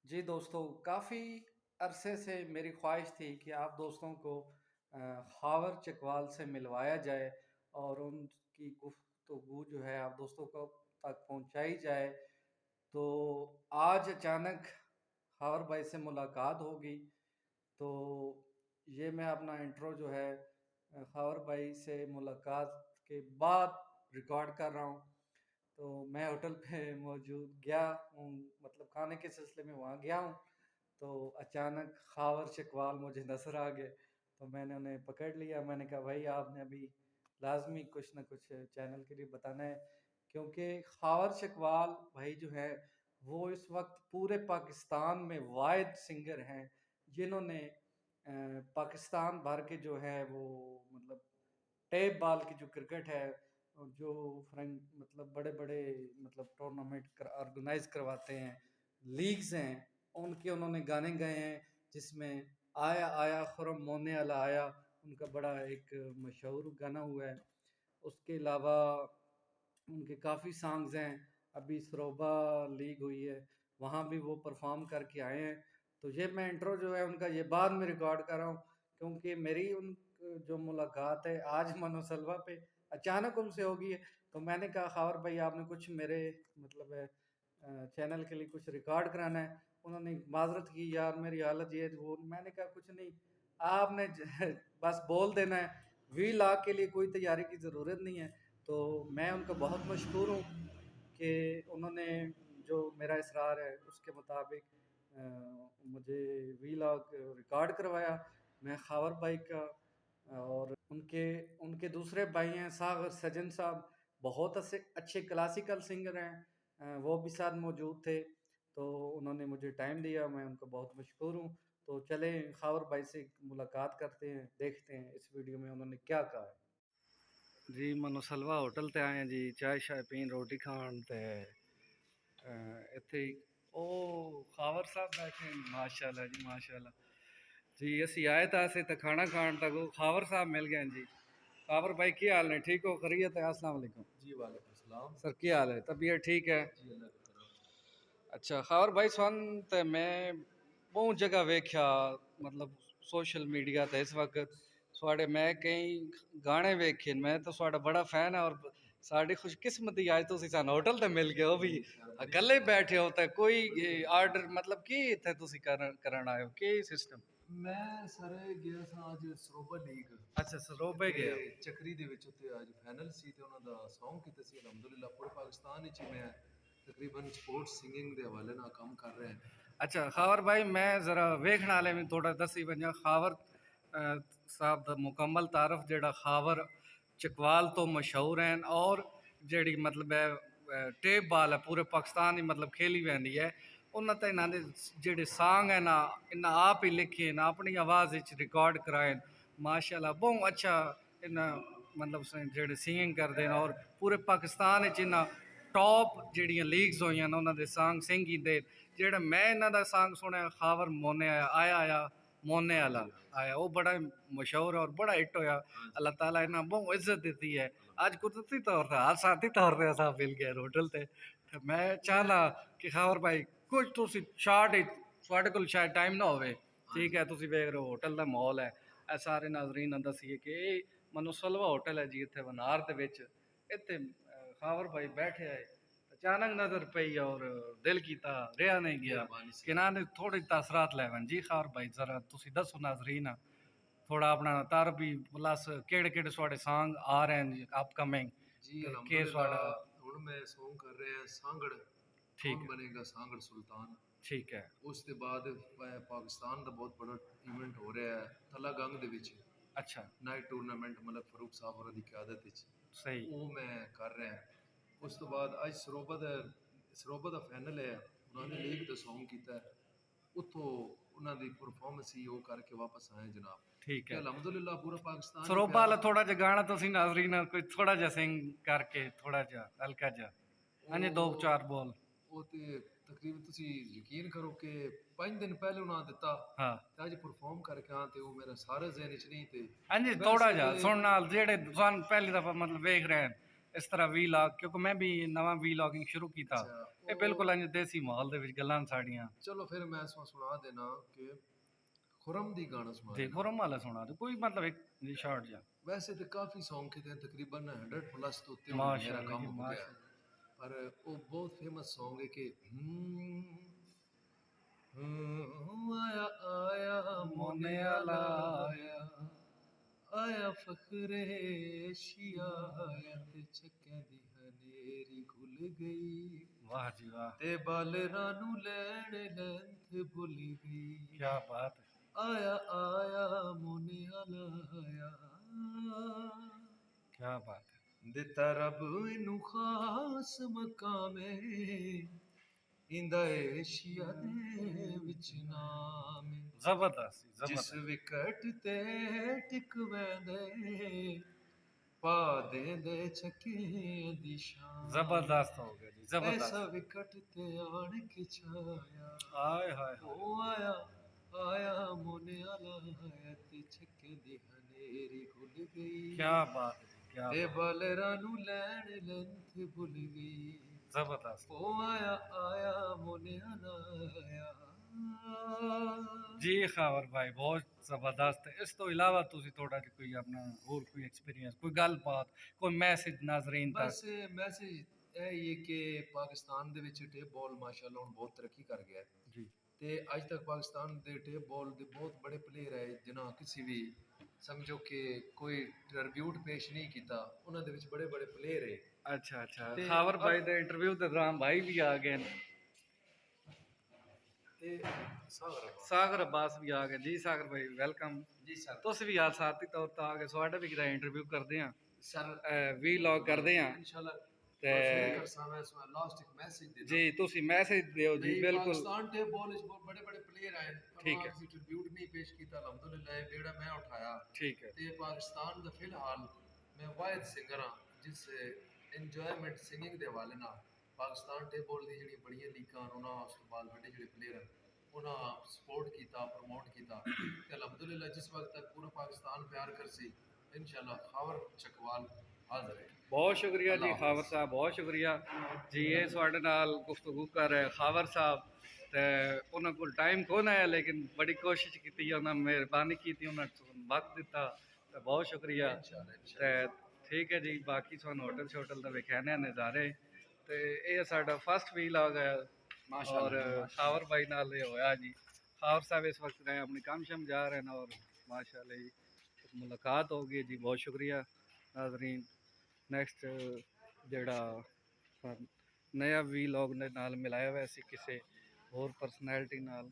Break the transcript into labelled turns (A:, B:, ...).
A: जी दोस्तों, काफ़ी अरसे से मेरी ख्वाहिश थी कि आप दोस्तों को खावर चकवाल से मिलवाया जाए और उनकी गुफ्तगू जो है आप दोस्तों को तक पहुंचाई जाए। तो आज अचानक खावर भाई से मुलाकात होगी। तो ये मैं अपना इंट्रो जो है खावर भाई से मुलाकात के बाद रिकॉर्ड कर रहा हूँ। तो मैं होटल पे मौजूद गया हूँ, मतलब खाने के सिलसिले में वहाँ गया हूँ। तो अचानक खावर चकवाल मुझे नजर आ गए। तो मैंने उन्हें पकड़ लिया। मैंने कहा भाई आपने अभी लाजमी कुछ ना कुछ चैनल के लिए बताना है, क्योंकि खावर चकवाल भाई जो है वो इस वक्त पूरे पाकिस्तान में वाहिद सिंगर हैं जिन्होंने पाकिस्तान भर के जो है वो मतलब टेप बॉल की जो क्रिकेट है, जो फ्रेंड मतलब बड़े बड़े मतलब टूर्नामेंट ऑर्गेनाइज करवाते हैं, लीग्स हैं, उनके उन्होंने गाने गाए हैं। जिसमें आया आया खुरम मोने अला आया उनका बड़ा एक मशहूर गाना हुआ है। उसके अलावा उनके काफ़ी सॉन्ग्स हैं। अभी सरोबा लीग हुई है, वहाँ भी वो परफॉर्म करके आए हैं। तो ये मैं इंट्रो जो है उनका ये बाद में रिकॉर्ड कर रहा हूँ, क्योंकि मेरी उन जो मुलाकात है आज मनोसलवा पे अचानक उनसे होगी है। तो मैंने कहा खावर भाई आपने कुछ मेरे मतलब चैनल के लिए कुछ रिकॉर्ड कराना है। उन्होंने माजरत की यार मेरी हालत ये है, वो मैंने कहा कुछ नहीं, आपने बस बोल देना है। वी लॉग के लिए कोई तैयारी की ज़रूरत नहीं है। तो मैं उनका बहुत मशहूर हूँ कि उन्होंने जो मेरा इसरार है उसके मुताबिक मुझे वीलॉग रिकॉर्ड करवाया। मैं खावर भाई का और उनके उनके दूसरे भाई हैं सागर सजन साहब, बहुत अच्छे अच्छे क्लासिकल सिंगर हैं। वो भी साथ मौजूद थे। तो उन्होंने मुझे टाइम दिया, मैं उनका बहुत मशहूर हूँ। तो चलें खावर भाई से मुलाकात करते हैं, देखते हैं इस वीडियो में उन्होंने क्या कहा है। जी मनोसलवा होटल ते आए हैं जी, चाय शाय पीन रोटी खान ते इत्थे ओ खावर साहब बैठे हैं। माशाल्लाह जी माशाल्लाह जी। असी आए था असे तो खाना खान तक वो खावर साहब मिल गए जी। खावर भाई की हाल ने, ठीक हो? खैरियत है? अस्सलाम वालेकुम
B: जी वालेकुम सलाम।
A: सर, की हाल है? तबीयत ठीक है?
B: जी अल्लाह का करम।
A: अच्छा खावर भाई सन ते मैं बहुत जगह वेख्या, मतलब सोशल मीडिया ते इस वक्त थोड़े मैं कई गाने वेखे, मैं तो थोड़ा बड़ा फैन है। और साड़ी खुशकिस्मती आज तुसी सन होटल ते मिल गए, वो भी
B: मेहरबानी
A: अकेले
B: मेहरबानी।
A: बैठे हो ते कोई
B: बिल्कुल
A: आर्डर मतलब की इत्थे तुसी करन आए हो की सिस्टम?
B: मैं ਸਾਰੇ ਗਿਆ ਸਾਂ ਅੱਜ ਸਰੋਬਾ ਲੀਗ
A: अच्छा सरोबे
B: ਤੇ
A: गए हो?
B: ਚੱਕਰੀ ਦੇ ਵਿੱਚ ਉੱਤੇ ਅੱਜ ਫਾਈਨਲ ਸੀ ਤੇ ਉਹਨਾਂ ਦਾ Song ਕੀਤਾ ਸੀ। ਅਲਹਮਦੁਲਿਲਾ ਪੂਰੇ ਪਾਕਿਸਤਾਨ ਵਿੱਚ ਹੀ ਮੈਂ ਤਕਰੀਬਨ ਸਪੋਰਟਸ ਸਿੰਗਿੰਗ ਦੇ ਹਵਾਲੇ ਨਾਲ ਕੰਮ ਕਰ ਰਿਹਾ ਹਾਂ।
A: अच्छा खावर भाई मैं ज़रा वेखने वाले में थोड़ा दसी वजा खावर साहब दा मुकम्मल तारफ जेड़ा खावर चकवाल तो मशहूर हैं और जेड़ी मतलब है टेप बाल है पूरे पाकिस्तान ही मतलब खेली वैंदी है। उन्होंने तो इन्होंने जेड़े सॉन्ग है ना इन्हें आप ही लिखे ना अपनी आवाज़ रिकॉर्ड कराए। माशाल्लाह बहुत अच्छा इन्हें मतलब जेड़े सिंगिंग करते हैं और पूरे पाकिस्तान इन्हें टॉप जड़ियाँ लीग्स हुई उन्होंने सॉन्ग सिंगिंग दे। जेड़ा मैं इन्हों का सॉन्ग सुनया खावर मोने आया आया आया मोने
B: हाँ
A: वाला
B: जी हाँ जी
A: आया, वो बड़ा मशहूर है और बड़ा हिट होया।
B: हाँ जी
A: अल्लाह ताला इन्हें बहुत इज्जत दी है। आज
B: अल्हम्दुलिल्लाह।
A: कुदरती तौर पर हादसाती तौर पर असा मिल गया होटल ते। ते मैं
B: मैं
A: चाहना कि खावर भाई कुछ तुसी शार्ट ही थोड़े को शायद टाइम ना होवे,
B: हाँ
A: ठीक
B: जी
A: है? तुसी वेख रहे हो होटल का माहौल है। ए सारे नाजरीन दसीए कि मनोसलवा होटल है जी इत्थे वनार दे विच। इत्थे खावर भाई बैठे है, अचानक नजर पई और दिल कीता रहा नहीं गया
B: मेहरबानी
A: कि
B: सलाम।
A: ना ने थोड़ी तासरात लेवन जी। खावर भाई जरा तुसी दसो नाजरीन थोड़ा अपना तार भी प्लस केड़े केड़े थोड़े सॉन्ग आ रहे हैं अपकमिंग
B: जी
A: ते के
B: अल्हम्दुलिल्लाह।
A: थोड़ा?
B: ਹੁਣ ਮੈਂ Song कर रहे हैं सांगड़।
A: ठीक
B: कौन
A: है,
B: बनेगा सांगड़ सुल्तान।
A: ठीक है।
B: ਉਸ ਤੋਂ ਬਾਅਦ ਪਾਕਿਸਤਾਨ ਦਾ ਬਹੁਤ ਬੜਾ ਇਵੈਂਟ ਹੋ ਰਿਹਾ ਹੈ ਤਲਾ ਗੰਗ ਦੇ ਵਿੱਚ।
A: अच्छा
B: ਨਾਈਟ ਟੂਰਨਾਮੈਂਟ ਮਲਕ ਫਾਰੂਕ ਸਾਹਿਬ ਹੋਰਾਂ ਦੀ ਕਿਆਦਤ ਵਿੱਚ
A: सही।
B: ਉਹ ਮੈਂ ਕਰ ਰਿਹਾ। ਉਸ ਤੋਂ ਬਾਅਦ ਅੱਜ ਸਰੋਬਾ ਦਾ ਫਾਈਨਲ ਹੈ। ਉਹਨਾਂ ਨੇ ਲੀਗ ਦਾ Song ਕੀਤਾ ਹੈ। ਉੱਥੋਂ ਉਹਨਾਂ ਦੀ ਪਰਫਾਰਮੈਂਸ ਹੀ ਉਹ ਕਰਕੇ ਵਾਪਸ ਆਏ ਜਨਾਬ।
A: ठीक
B: ਤੇ
A: है
B: ਅਲਹਮਦੁਲਿल्लाह पूरा पाकिस्तान ही
A: सरोबा
B: प्यार।
A: वाला थोड़ा जा गाना तुसी नाजरीन कोई थोड़ा जा सिंग करके थोड़ा जा हल्का जा, हाँ जी, दो
B: ਉਹ
A: चार बोल।
B: ਉਹ ਤੇ ਤਕਰੀਬਨ ਤੁਸੀਂ ਯਕੀਨ ਕਰੋ ਕਿ 5 ਦਿਨ ਪਹਿਲੇ ਉਹਨਾਂ ਦਿੱਤਾ
A: हाँ
B: ਤੇ ਅੱਜ ਪਰਫਾਰਮ ਕਰਕੇ ਆ ਤੇ ਉਹ ਮੇਰਾ ਸਾਰੇ ਜ਼ਿਹਨ 'ਚ ਨਹੀਂ ਤੇ
A: हाँ जी, थोड़ा
B: ਵੈਸੇ
A: जा
B: ਤੇ
A: सुन नाल जेड़े सन पहली दफा मतलब वेख रहे हैं ਇਸ ਤਰ੍ਹਾਂ ਵੀਲੌਗ, ਕਿਉਂਕਿ ਮੈਂ ਵੀ ਨਵਾਂ ਵੀਲੌਗਿੰਗ ਸ਼ੁਰੂ ਕੀਤਾ।
B: ਅੱਛਾ
A: ਇਹ
B: ਉਹ
A: ਬਿਲਕੁਲ ਇੰਜ ਦੇਸੀ ਮਾਹੌਲ ਦੇ ਵਿੱਚ ਗੱਲਾਂ ਸਾਡੀਆਂ।
B: ਚਲੋ ਫਿਰ ਮੈਂ ਸੁਣਾ ਦੇਣਾ ਕਿ ਖੁਰਮ ਦੀ ਗਾਣਾ ਸੁਣਾ
A: ਜੀ
B: ਦੇਣਾ।
A: ਖੁਰਮ ਵਾਲਾ ਸੁਣਾ ਦਿਓ, ਕੋਈ मतलब एक शॉर्ट जा।
B: वैसे तो काफ़ी सॉन्ग किए हैं, तकरीबन 100 प्लस तो उत्ते होने, मेरा
A: माशाल्लाह
B: काम
A: जी
B: हो गया।
A: माशाल्लाह।
B: पर वो बहुत फेमस सॉन्ग है कि आया आया मोने
A: मोने
B: आला
A: आला
B: आया फखरे एशिया आया ते चक्के दी हनेरी खुल गई
A: वाह जी वाह,
B: ते बालरां नू लैण लैंथ भुल गई
A: क्या बात है,
B: आया आया मोने आला आया
A: क्या बात है।
B: दिता रब इनू खास मकामे इंदा एशिया दे विच नाम है।
A: जबरदस्त
B: जिस
A: जबरदस्त
B: विकट ते टिक वैंदे पा देंदे छक्के दी शान।
A: जबरदस्त हो गया जी
B: ऐसा
A: जबरदस्त।
B: विकट ते आण के छाया
A: हाय हाय हाय,
B: ओ आया आया मोने आला आया ते छक्के दी हनेरी खुल गई
A: क्या बात है जी, क्या
B: ते
A: बात,
B: बालरां नू लैण लैंथ भुल गई
A: जबरदस्त
B: ओ आया आया मोने आला आया।
A: जी खावर भाई, बहुत जबरदस्त है। इस तो इलावा तुसी थोड़ा जिहा कोई अपना और कोई एक्सपीरियंस, कोई गलबात, कोई मैसेज नाजरीन
B: बस
A: तक।
B: मैसेज ਇਹ ਹੀ ਹੈ ਕਿ ਪਾਕਿਸਤਾਨ ਦੇ ਵਿੱਚ ਟੇਪ ਬਾਲ ਮਾਸ਼ਾਅੱਲਾ ਹੁਣ ਬਹੁਤ ਤਰੱਕੀ ਕਰ ਗਿਆ ਹੈ
A: जी
B: ਤੇ ਅੱਜ ਤੱਕ ਪਾਕਿਸਤਾਨ ਦੇ ਟੇਪ ਬਾਲ ਦੇ ਬਹੁਤ ਬੜੇ ਪਲੇਅਰ ਹੈ ਜਿਨ੍ਹਾਂ ਕਿਸੇ ਵੀ ਸਮਝੋ ਕਿ ਕੋਈ ਟ੍ਰਿਬਿਊਟ ਪੇਸ਼ ਨਹੀਂ ਕੀਤਾ, ਉਹਨਾਂ ਦੇ ਵਿੱਚ ਬੜੇ ਬੜੇ ਪਲੇਅਰ ਹੈ।
A: अच्छा अच्छा,
B: ਤੇ
A: खावर भाई दे इंटरव्यू के दौरान भाई भी आ गए ने।
B: ਤੇ ਸਾਗਰ ਅब्बास
A: सागर अब्बास भी आ गए जी। सागर भाई वेलकम।
B: ਜੀ ਸਰ
A: तुस भी आ साथी तौर पर आ गए, ਤੁਹਾਡਾ ਵੀ ਕਿਹਦਾ ਇੰਟਰਵਿਊ ਕਰਦੇ ਆ,
B: ਸਰ
A: ਵੀਲੌਗ ਕਰਦੇ ਆ
B: ਇਨਸ਼ਾਅੱਲਾ
A: ਤੇ
B: ਸ਼ੇਅਰ ਕਰ ਸਾਂ ਮੈਂ ਲਾਸਟ ਇੱਕ ਮੈਸੇਜ ਦੇਣਾ
A: ਜੀ ਤੁਸੀਂ ਮੈਸੇਜ ਦਿਓ ਜੀ ਬਿਲकुल
B: पाकिस्तान टे बॉल इस बहुत बड़े बड़े प्लेयर आए
A: ठीक है।
B: किसी ट्रिब्यूट नहीं पेश किया अल्हम्दुलिल्लाह ये बेड़ा मैं उठाया
A: ठीक है
B: ते पाकिस्तान दा फिलहाल मैं वाहिद सिंगर हां जिस इंजॉयमेंट सिंगिंग दे हवाले नाल पाकिस्तान टे बॉल दी जेहड़ी बड़ियां लीगां उन्हां उस तो बाद बड़े जेहड़े प्लेयर उन्हां सपोर्ट किया प्रमोट किया ते अल्हम्दुलिल्लाह जिस वक्त तक पूरा पाकिस्तान प्यार करसी इंशाल्लाह खावर चकवाल हाजिर है।
A: बहुत शुक्रिया जी खावर साहब, बहुत शुक्रिया जी। ये ਤੁਹਾਡੇ ਨਾਲ ਗੁਫ਼ਤਗੂ ਕਰ ਰਹੇ ਖਾਵਰ ਸਾਹਿਬ ਤੇ ਉਹਨਾਂ ਕੋਲ ਟਾਈਮ ਕੋਨ ਹੈ, लेकिन बड़ी कोशिश की, ਉਹਨਾਂ ਮਿਹਰਬਾਨੀ ਕੀਤੀ, ਉਹਨਾਂ ਵਕਤ ਦਿੱਤਾ ਤੇ ਬਹੁਤ ਸ਼ੁਕਰੀਆ ਤੇ ਠੀਕ ਹੈ ਜੀ। ਬਾਕੀ ਤੁਹਾਨੂੰ ਹੋਟਲ ਸ਼ੋਟਲ ਦਾ ਵਿਖਾਣੇ ਨਜ਼ਾਰੇ ਤੇ ਇਹ ਸਾਡਾ ਫਸਟ ਵੀਲੌਗ ਹੈ और खावर भाई नाल ये होया जी। खावर साहब इस वक्त गए अपने काम शम जा रहे हैं और माशाल्लाह जी मुलाकात हो गई जी। बहुत शुक्रिया नाजरीन। नैक्सट जड़ा नया वीलॉग ने नाल मिलाया हुआ सी किसी होर परसनैलिटी नाल।